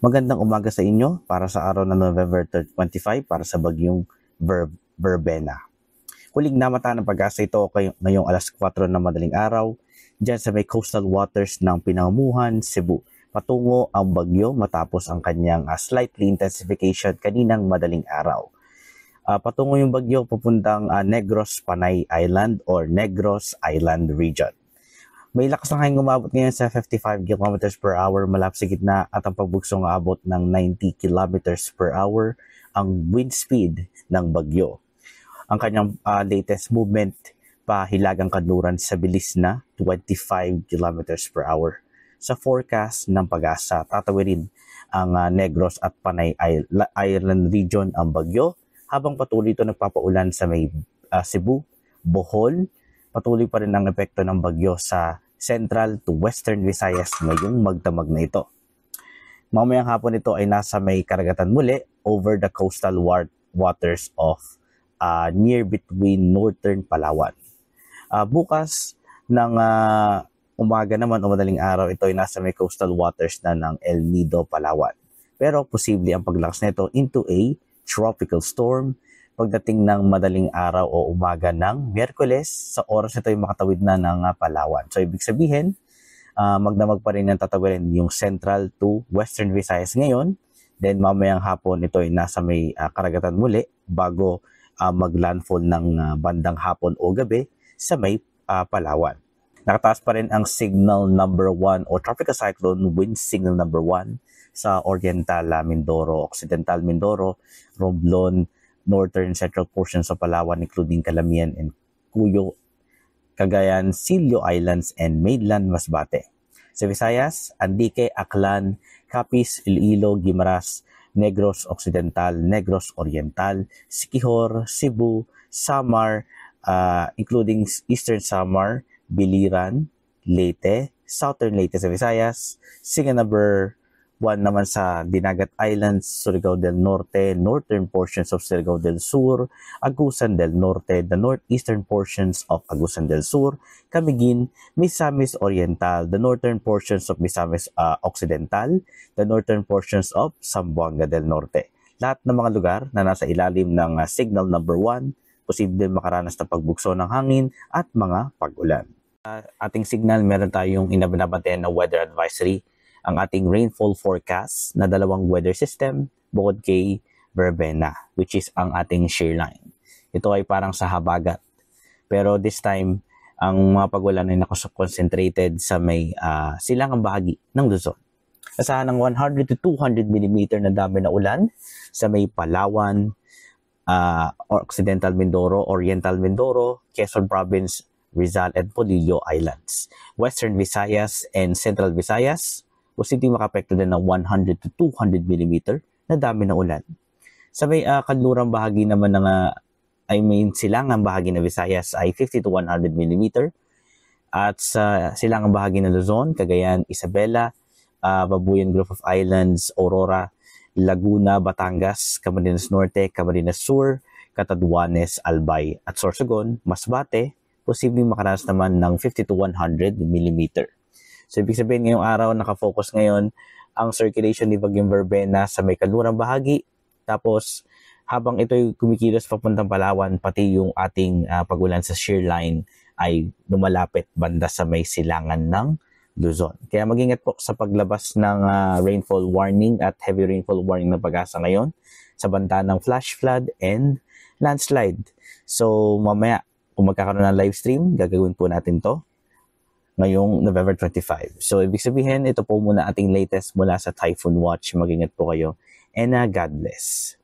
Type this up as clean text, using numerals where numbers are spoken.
Magandang umaga sa inyo para sa araw ng November 25 para sa bagyong Verbena. Huling namata ng pag-asa ito ngayong alas 4 ng madaling araw dyan sa may coastal waters ng Pinangamuhan, Cebu. Patungo ang bagyo matapos ang kanyang slightly intensification kaninang madaling araw. Patungo yung bagyo papuntang Negros Panay Island or Negros Island region. May lakas ng hangin umabot ngayon sa 55 km per hour malapit sa gitna at ang pagbuksong aabot ng 90 km per hour ang wind speed ng bagyo. Ang kanyang latest movement pahilagang kanluran sa bilis na 25 km per hour. Sa forecast ng pag-asa, tatawirin ang Negros at Panay Island region ang bagyo habang patuloy ito nagpapaulan sa may Cebu, Bohol. Patuloy pa rin ang epekto ng bagyo sa Central to Western Visayas ngayong magdamag na ito. Mamayang hapon ito ay nasa may karagatan muli over the coastal waters of near between northern Palawan. Bukas ng umaga naman o madaling araw, ito ay nasa may coastal waters na ng El Nido, Palawan. Pero posible ang paglakas nito into a tropical storm pagdating ng madaling araw o umaga ng Miyerkules. Sa oras ito ay makatawid na ng Palawan. So ibig sabihin, magdamag pa rin ang tatawirin yung Central to Western Visayas ngayon. Then mamayang hapon ito ay nasa may karagatan muli bago maglandfall ng bandang hapon o gabi sa may Palawan. Nakataas pa rin ang signal number 1 o tropical cyclone wind signal number 1 sa Oriental Mindoro, Occidental Mindoro, Romblon, northern central portions of Palawan including Calamian and Cuyo, Cagayan, Silio Islands, and mainland Masbate. Sa Visayas, Antique, Aklan, Capiz, Iloilo, Guimaras, Negros Occidental, Negros Oriental, Siquijor, Cebu, Samar, including Eastern Samar, Biliran, Leyte, Southern Leyte sa Visayas, Siga number 1 naman sa Dinagat Islands, Surigao del Norte, northern portions of Surigao del Sur, Agusan del Norte, the northeastern portions of Agusan del Sur, Camiguin, Misamis Oriental, the northern portions of Misamis Occidental, the northern portions of Zamboanga del Norte. Lahat ng mga lugar na nasa ilalim ng signal number 1, posible makaranas ng pagbugso ng hangin at mga pag-ulan. Ating signal, meron tayong inabanabantayan na weather advisory, ang ating rainfall forecast na dalawang weather system bukod kay Verbena, which is ang ating shear line. Ito ay parang sa habagat. Pero this time, ang mga pag-ulan ay nakakoncentrated sa may silangang bahagi ng Luzon. Asahan ng 100 to 200 mm na dami na ulan sa may Palawan, Occidental Mindoro, Oriental Mindoro, Quezon Province, Rizal, and Polillo Islands. Western Visayas and Central Visayas, posibleng makapekto din ng 100 to 200 mm na dami na ulan. Sa may kanlurang bahagi naman ng silangang bahagi ng Visayas ay 50 to 100 mm. At sa silangang bahagi ng Luzon, Cagayan, Isabela, Babuyan Group of Islands, Aurora, Laguna, Batangas, Camarines Norte, Camarines Sur, Catanduanes, Albay, at Sorsogon, Masbate, posibleng makaranas naman ng 50 to 100 mm. So, ibig sabihin ngayong araw, nakafocus ngayon ang circulation ni Bagyong Verbena sa may kanlurang bahagi. Tapos, habang ito'y kumikilos papuntang Palawan, pati yung ating pag-ulan sa shear line ay lumalapit banda sa may silangan ng Luzon. Kaya mag-ingat po sa paglabas ng rainfall warning at heavy rainfall warning ng pag-asa ngayon sa banta ng flash flood and landslide. So, mamaya, kung magkakaroon ng live stream, gagawin po natin to ngayong November 25. So, ibig sabihin, ito po muna ating latest mula sa Typhoon Watch. Mag-ingat po kayo and God bless.